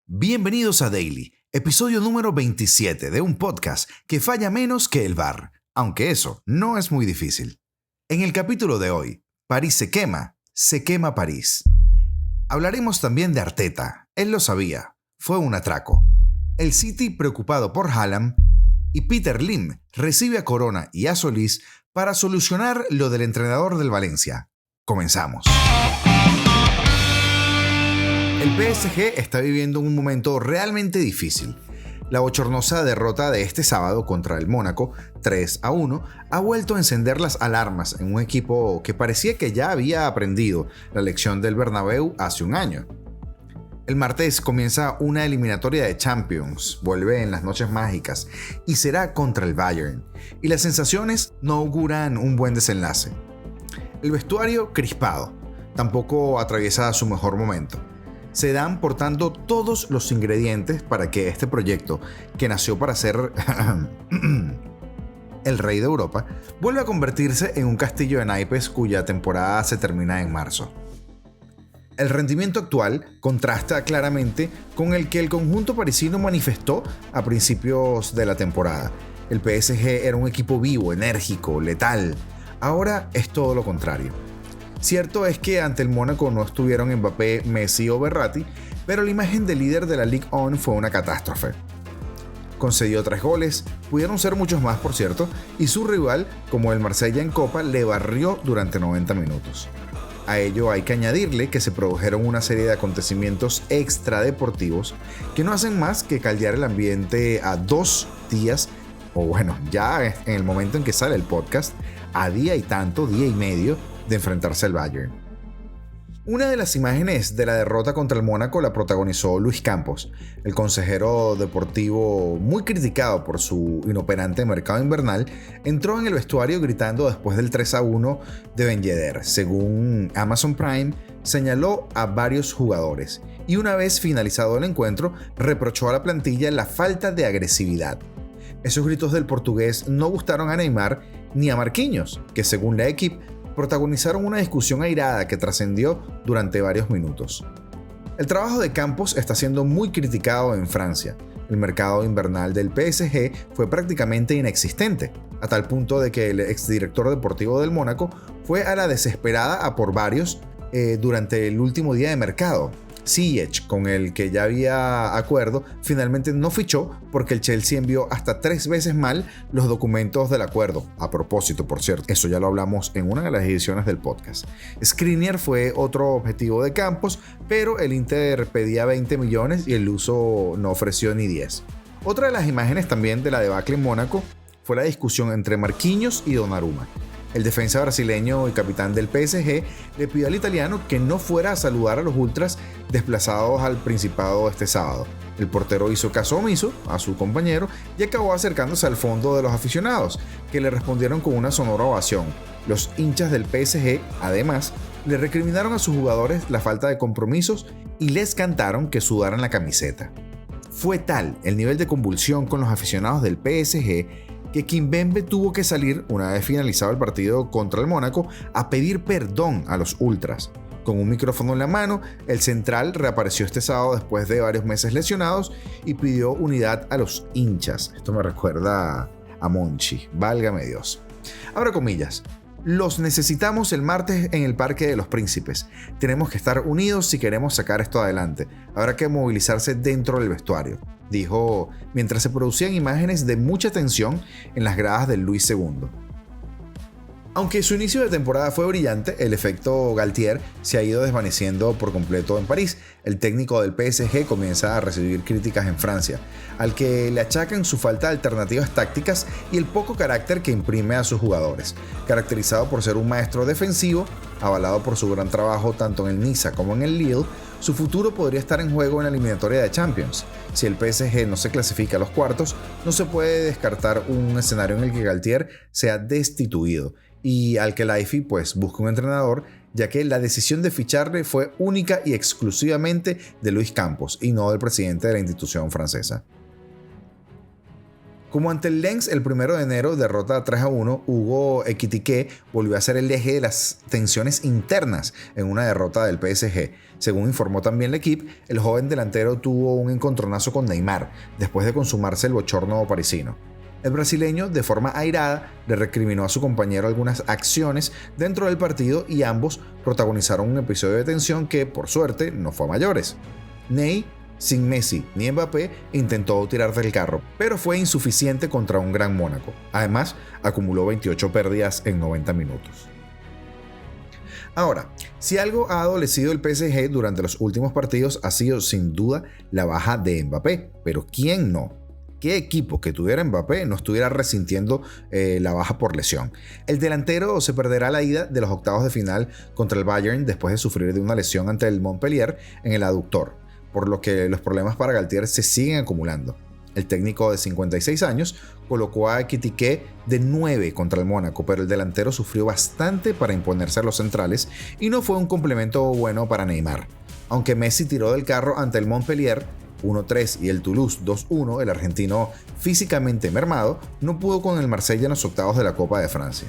Bienvenidos a Daily, episodio número 27 de un podcast que falla menos que el VAR, aunque eso no es muy difícil. En el capítulo de hoy, París se quema París. Hablaremos también de Arteta, él lo sabía, fue un atraco. El City preocupado por Haaland y Peter Lim recibe a Corona y a Solís para solucionar lo del entrenador del Valencia. Comenzamos. El PSG está viviendo un momento realmente difícil. La bochornosa derrota de este sábado contra el Mónaco, 3-1, ha vuelto a encender las alarmas en un equipo que parecía que ya había aprendido la lección del Bernabéu hace un año. El martes comienza una eliminatoria de Champions, vuelve en las noches mágicas y será contra el Bayern, y las sensaciones no auguran un buen desenlace. El vestuario crispado, tampoco atraviesa su mejor momento. Se dan portando todos los ingredientes para que este proyecto, que nació para ser el rey de Europa, vuelva a convertirse en un castillo de naipes cuya temporada se termina en marzo. El rendimiento actual contrasta claramente con el que el conjunto parisino manifestó a principios de la temporada. El PSG era un equipo vivo, enérgico, letal. Ahora es todo lo contrario. Cierto es que ante el Mónaco no estuvieron Mbappé, Messi o Verratti, pero la imagen del líder de la Ligue 1 fue una catástrofe. Concedió 3 goles, pudieron ser muchos más por cierto, y su rival, como el Marsella en Copa, le barrió durante 90 minutos. A ello hay que añadirle que se produjeron una serie de acontecimientos extradeportivos que no hacen más que caldear el ambiente a 2 días, o bueno, ya en el momento en que sale el podcast, a día y medio, de enfrentarse al Bayern. Una de las imágenes de la derrota contra el Mónaco la protagonizó Luis Campos, el consejero deportivo muy criticado por su inoperante mercado invernal, entró en el vestuario gritando después del 3-1 de Ben Yedder. Según Amazon Prime, señaló a varios jugadores y una vez finalizado el encuentro, reprochó a la plantilla la falta de agresividad. Esos gritos del portugués no gustaron a Neymar ni a Marquinhos, que según la equipe protagonizaron una discusión airada que trascendió durante varios minutos. El trabajo de Campos está siendo muy criticado en Francia. El mercado invernal del PSG fue prácticamente inexistente, a tal punto de que el exdirector deportivo del Mónaco fue a la desesperada a por varios durante el último día de mercado. Ziyech, con el que ya había acuerdo, finalmente no fichó porque el Chelsea envió hasta 3 veces mal los documentos del acuerdo. A propósito, por cierto, eso ya lo hablamos en una de las ediciones del podcast. Skriniar fue otro objetivo de Campos, pero el Inter pedía 20 millones y el luso no ofreció ni 10. Otra de las imágenes también de la debacle en Mónaco fue la discusión entre Marquinhos y Donnarumma. El defensa brasileño y capitán del PSG le pidió al italiano que no fuera a saludar a los ultras desplazados al Principado este sábado. El portero hizo caso omiso a su compañero y acabó acercándose al fondo de los aficionados, que le respondieron con una sonora ovación. Los hinchas del PSG, además, le recriminaron a sus jugadores la falta de compromisos y les cantaron que sudaran la camiseta. Fue tal el nivel de convulsión con los aficionados del PSG que Kimpembe tuvo que salir, una vez finalizado el partido contra el Mónaco, a pedir perdón a los ultras. Con un micrófono en la mano, el central reapareció este sábado después de varios meses lesionados y pidió unidad a los hinchas. Esto me recuerda a Monchi, válgame Dios. Abro comillas. Los necesitamos el martes en el Parque de los Príncipes. Tenemos que estar unidos si queremos sacar esto adelante. Habrá que movilizarse dentro del vestuario, dijo mientras se producían imágenes de mucha tensión en las gradas del Luis II. Aunque su inicio de temporada fue brillante, el efecto Galtier se ha ido desvaneciendo por completo en París. El técnico del PSG comienza a recibir críticas en Francia, al que le achacan su falta de alternativas tácticas y el poco carácter que imprime a sus jugadores. Caracterizado por ser un maestro defensivo, avalado por su gran trabajo tanto en el Niza como en el Lille, su futuro podría estar en juego en la eliminatoria de Champions. Si el PSG no se clasifica a los cuartos, no se puede descartar un escenario en el que Galtier sea destituido y al que la IFI pues busque un entrenador, ya que la decisión de ficharle fue única y exclusivamente de Luis Campos y no del presidente de la institución francesa. Como ante el Lens el 1 de enero derrota 3-1, Hugo Ekitike volvió a ser el eje de las tensiones internas en una derrota del PSG. Según informó también L'Équipe, el joven delantero tuvo un encontronazo con Neymar después de consumarse el bochorno parisino. El brasileño, de forma airada, le recriminó a su compañero algunas acciones dentro del partido y ambos protagonizaron un episodio de tensión que, por suerte, no fue a mayores. Ney, sin Messi ni Mbappé, intentó tirar del carro, pero fue insuficiente contra un gran Mónaco. Además, acumuló 28 pérdidas en 90 minutos. Ahora, si algo ha adolecido el PSG durante los últimos partidos ha sido sin duda la baja de Mbappé, pero ¿quién no? ¿Qué equipo que tuviera Mbappé no estuviera resintiendo la baja por lesión? El delantero se perderá la ida de los octavos de final contra el Bayern después de sufrir de una lesión ante el Montpellier en el aductor, por lo que los problemas para Galtier se siguen acumulando. El técnico de 56 años colocó a Ekitike de 9 contra el Mónaco, pero el delantero sufrió bastante para imponerse a los centrales y no fue un complemento bueno para Neymar. Aunque Messi tiró del carro ante el Montpellier 1-3 y el Toulouse 2-1, el argentino físicamente mermado no pudo con el Marsella en los octavos de la Copa de Francia.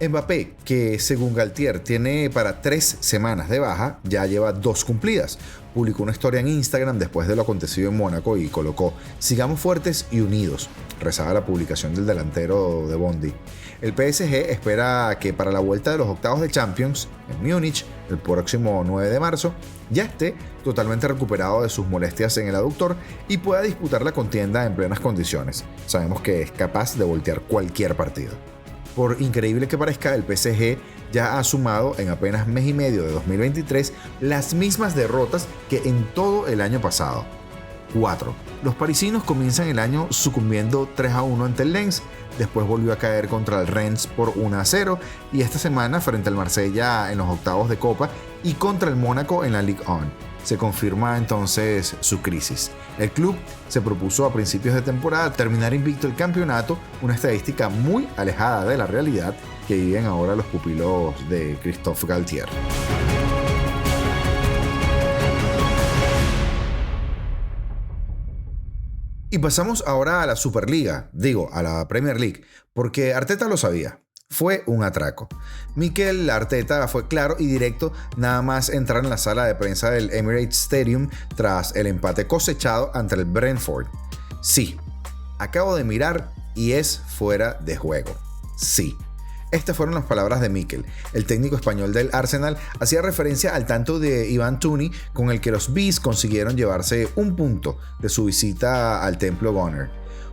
Mbappé, que según Galtier tiene para 3 semanas de baja, ya lleva 2 cumplidas. Publicó una historia en Instagram después de lo acontecido en Mónaco y colocó: "Sigamos fuertes y unidos", rezaba la publicación del delantero de Bondy. El PSG espera que para la vuelta de los octavos de Champions en Múnich el próximo 9 de marzo ya esté totalmente recuperado de sus molestias en el aductor y pueda disputar la contienda en plenas condiciones. Sabemos que es capaz de voltear cualquier partido. Por increíble que parezca, el PSG ya ha sumado en apenas mes y medio de 2023 las mismas derrotas que en todo el año pasado. 4. Los parisinos comienzan el año sucumbiendo 3-1 ante el Lens, después volvió a caer contra el Rennes por 1-0 y esta semana frente al Marsella en los octavos de Copa y contra el Mónaco en la Ligue 1. Se confirma entonces su crisis. El club se propuso a principios de temporada terminar invicto el campeonato, una estadística muy alejada de la realidad que viven ahora los pupilos de Christophe Galtier. Y pasamos ahora a la Superliga, a la Premier League, porque Arteta lo sabía. Fue un atraco. Mikel Arteta fue claro y directo nada más entrar en la sala de prensa del Emirates Stadium tras el empate cosechado ante el Brentford. Sí, acabo de mirar y es fuera de juego. Sí. Estas fueron las palabras de Mikel. El técnico español del Arsenal hacía referencia al tanto de Ivan Toney con el que los Bees consiguieron llevarse un punto de su visita al Templo Gunner.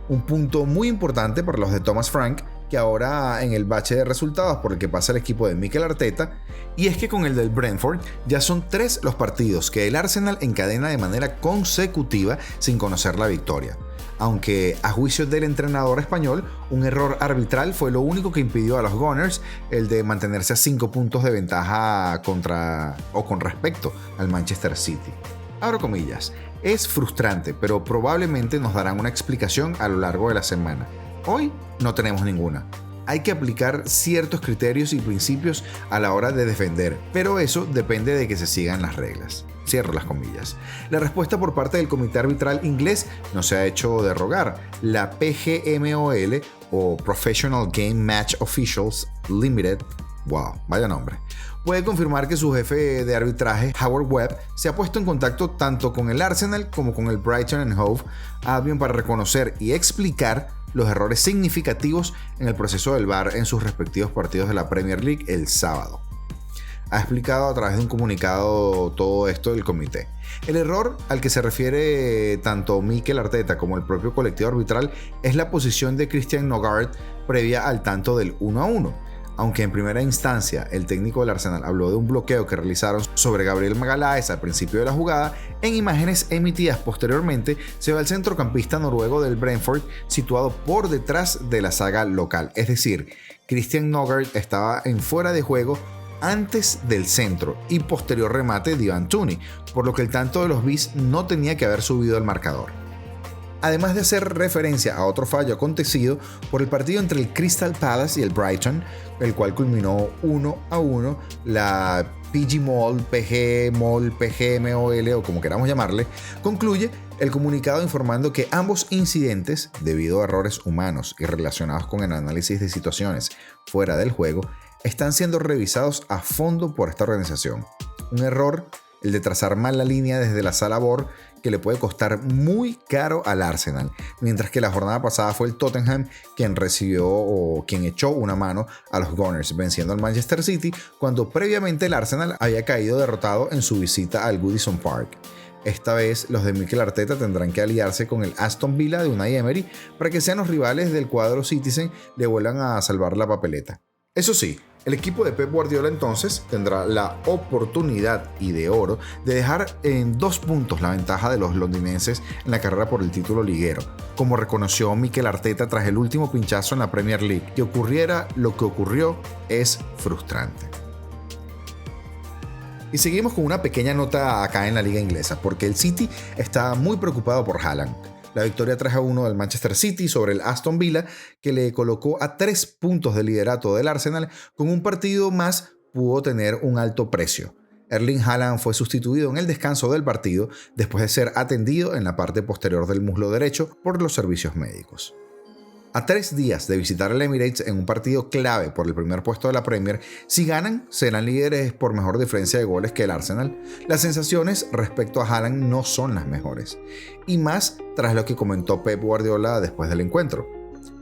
Un punto muy importante para los de Thomas Frank, que ahora en el bache de resultados por el que pasa el equipo de Mikel Arteta, y es que con el del Brentford ya son 3 los partidos que el Arsenal encadena de manera consecutiva sin conocer la victoria. Aunque a juicio del entrenador español, un error arbitral fue lo único que impidió a los Gunners el de mantenerse a 5 puntos de ventaja con respecto al Manchester City. Abro comillas, es frustrante, pero probablemente nos darán una explicación a lo largo de la semana. Hoy no tenemos ninguna. Hay que aplicar ciertos criterios y principios a la hora de defender, pero eso depende de que se sigan las reglas. Cierro las comillas. La respuesta por parte del comité arbitral inglés no se ha hecho de rogar. La PGMOL, o Professional Game Match Officials Limited, wow, vaya nombre, puede confirmar que su jefe de arbitraje, Howard Webb, se ha puesto en contacto tanto con el Arsenal como con el Brighton and Hove Albion para reconocer y explicar los errores significativos en el proceso del VAR en sus respectivos partidos de la Premier League el sábado. Ha explicado a través de un comunicado todo esto del comité. El error al que se refiere tanto Mikel Arteta como el propio colectivo arbitral es la posición de Christian Nogard previa al tanto del 1-1. Aunque en primera instancia el técnico del Arsenal habló de un bloqueo que realizaron sobre Gabriel Magalhaes al principio de la jugada, en imágenes emitidas posteriormente se ve al centrocampista noruego del Brentford situado por detrás de la saga local. Es decir, Christian Nogard estaba en fuera de juego antes del centro y posterior remate de Ivan Toney, por lo que el tanto de los Bees no tenía que haber subido al marcador. Además de hacer referencia a otro fallo acontecido por el partido entre el Crystal Palace y el Brighton, el cual culminó 1-1, la PGMOL o como queramos llamarle, concluye el comunicado informando que ambos incidentes, debido a errores humanos y relacionados con el análisis de situaciones fuera del juego, están siendo revisados a fondo por esta organización. Un error el de trazar mal la línea desde la sala BOR, que le puede costar muy caro al Arsenal, mientras que la jornada pasada fue el Tottenham quien echó una mano a los Gunners, venciendo al Manchester City cuando previamente el Arsenal había caído derrotado en su visita al Goodison Park. Esta vez los de Mikel Arteta tendrán que aliarse con el Aston Villa de Unai Emery para que sean los rivales del cuadro Citizen le vuelvan a salvar la papeleta. Eso sí, el equipo de Pep Guardiola entonces tendrá la oportunidad y de oro de dejar en 2 puntos la ventaja de los londinenses en la carrera por el título liguero, como reconoció Mikel Arteta tras el último pinchazo en la Premier League. Que ocurriera lo que ocurrió es frustrante. Y seguimos con una pequeña nota acá en la liga inglesa, porque el City está muy preocupado por Haaland. La victoria 3-1 del Manchester City sobre el Aston Villa, que le colocó a 3 puntos de liderato del Arsenal, con un partido más pudo tener un alto precio. Erling Haaland fue sustituido en el descanso del partido después de ser atendido en la parte posterior del muslo derecho por los servicios médicos. A 3 días de visitar el Emirates en un partido clave por el primer puesto de la Premier, si ganan, serán líderes por mejor diferencia de goles que el Arsenal. Las sensaciones respecto a Haaland no son las mejores, y más tras lo que comentó Pep Guardiola después del encuentro.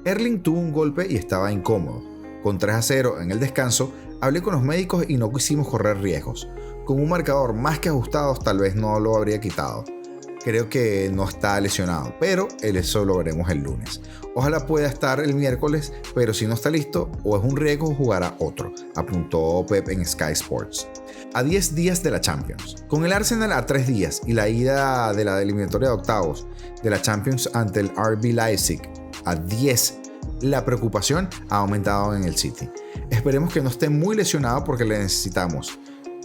Erling tuvo un golpe y estaba incómodo. Con 3-0 en el descanso, hablé con los médicos y no quisimos correr riesgos. Con un marcador más que ajustado, tal vez no lo habría quitado. Creo que no está lesionado, pero eso lo veremos el lunes. Ojalá pueda estar el miércoles, pero si no está listo o es un riesgo, jugará otro, apuntó Pep en Sky Sports. A 10 días de la Champions. Con el Arsenal a 3 días y la ida de la eliminatoria de octavos de la Champions ante el RB Leipzig a 10, la preocupación ha aumentado en el City. Esperemos que no esté muy lesionado porque le necesitamos,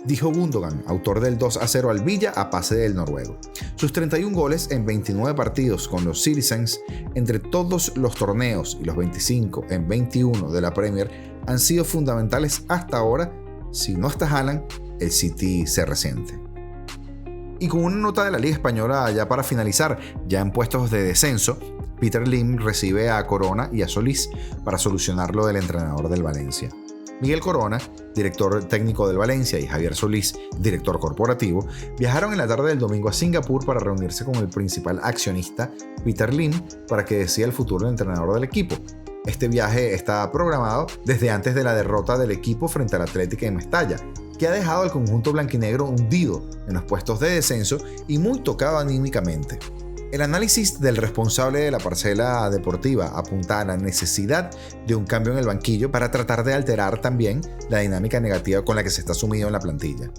dijo Gundogan, autor del 2-0 al Villa a pase del noruego. Sus 31 goles en 29 partidos con los Citizens entre todos los torneos y los 25 en 21 de la Premier han sido fundamentales hasta ahora. Si no está Haaland, el City se resiente. Y con una nota de la Liga Española ya para finalizar, ya en puestos de descenso, Peter Lim recibe a Corona y a Solís para solucionar lo del entrenador del Valencia. Miguel Corona, director técnico del Valencia, y Javier Solís, director corporativo, viajaron en la tarde del domingo a Singapur para reunirse con el principal accionista, Peter Lim, para que decida el futuro del entrenador del equipo. Este viaje está programado desde antes de la derrota del equipo frente al Athletic en Mestalla, que ha dejado al conjunto blanquinegro hundido en los puestos de descenso y muy tocado anímicamente. El análisis del responsable de la parcela deportiva apunta a la necesidad de un cambio en el banquillo para tratar de alterar también la dinámica negativa con la que se está sumido en la plantilla.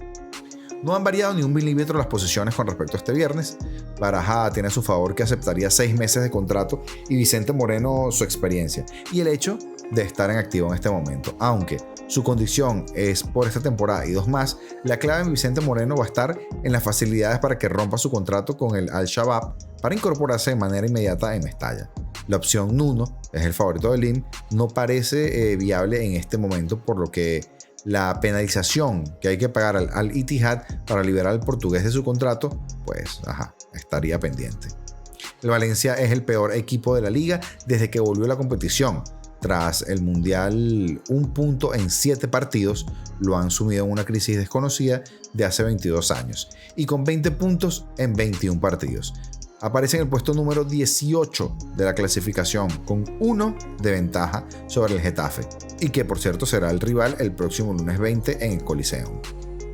No han variado ni un milímetro las posiciones con respecto a este viernes. Baraja tiene a su favor que aceptaría 6 meses de contrato y Vicente Moreno su experiencia y el hecho de estar en activo en este momento. Aunque su condición es por esta temporada y 2 más, la clave en Vicente Moreno va a estar en las facilidades para que rompa su contrato con el Al-Shabaab para incorporarse de manera inmediata en Mestalla. La opción Nuno, es el favorito de Lim, no parece viable en este momento, por lo que la penalización que hay que pagar al Al-Ittihad para liberar al portugués de su contrato, pues estaría pendiente. El Valencia es el peor equipo de la liga desde que volvió a la competición. Tras el Mundial, 1 punto en 7 partidos lo han sumido en una crisis desconocida de hace 22 años y con 20 puntos en 21 partidos. Aparece en el puesto número 18 de la clasificación con 1 de ventaja sobre el Getafe y que por cierto será el rival el próximo lunes 20 en el Coliseum.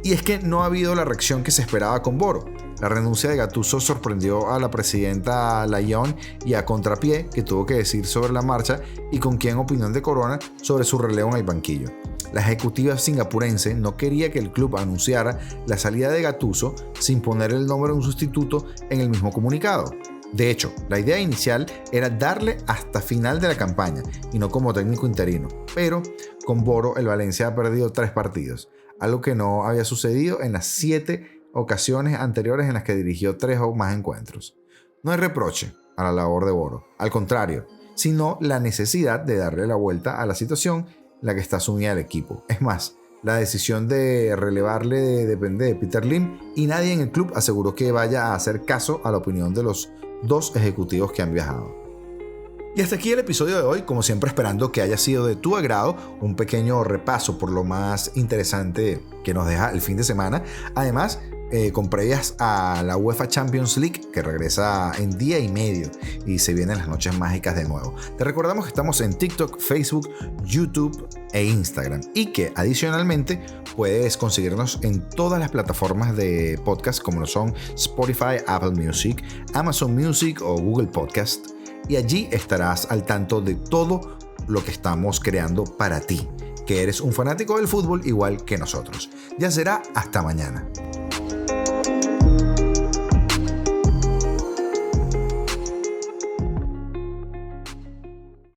Y es que no ha habido la reacción que se esperaba con Boro. La renuncia de Gattuso sorprendió a la presidenta Lyon y a Contrapié, que tuvo que decir sobre la marcha y con quien opinión de Corona sobre su relevo en el banquillo. La ejecutiva singapurense no quería que el club anunciara la salida de Gattuso sin poner el nombre de un sustituto en el mismo comunicado. De hecho, la idea inicial era darle hasta final de la campaña y no como técnico interino, pero con Boro el Valencia ha perdido 3 partidos, algo que no había sucedido en las 7 ocasiones anteriores en las que dirigió 3 o más encuentros. No hay reproche a la labor de Boro, al contrario, sino la necesidad de darle la vuelta a la situación en la que está sumida el equipo. Es más, la decisión de relevarle depende de Peter Lim y nadie en el club aseguró que vaya a hacer caso a la opinión de los 2 ejecutivos que han viajado. Y hasta aquí el episodio de hoy, como siempre esperando que haya sido de tu agrado, un pequeño repaso por lo más interesante que nos deja el fin de semana. Además, con previas a la UEFA Champions League, que regresa en día y medio y se vienen las noches mágicas de nuevo. Te recordamos que estamos en TikTok, Facebook, YouTube e Instagram, y que adicionalmente puedes conseguirnos en todas las plataformas de podcast como lo son Spotify, Apple Music, Amazon Music o Google Podcast, y allí estarás al tanto de todo lo que estamos creando para ti, que eres un fanático del fútbol igual que nosotros. Ya será hasta mañana.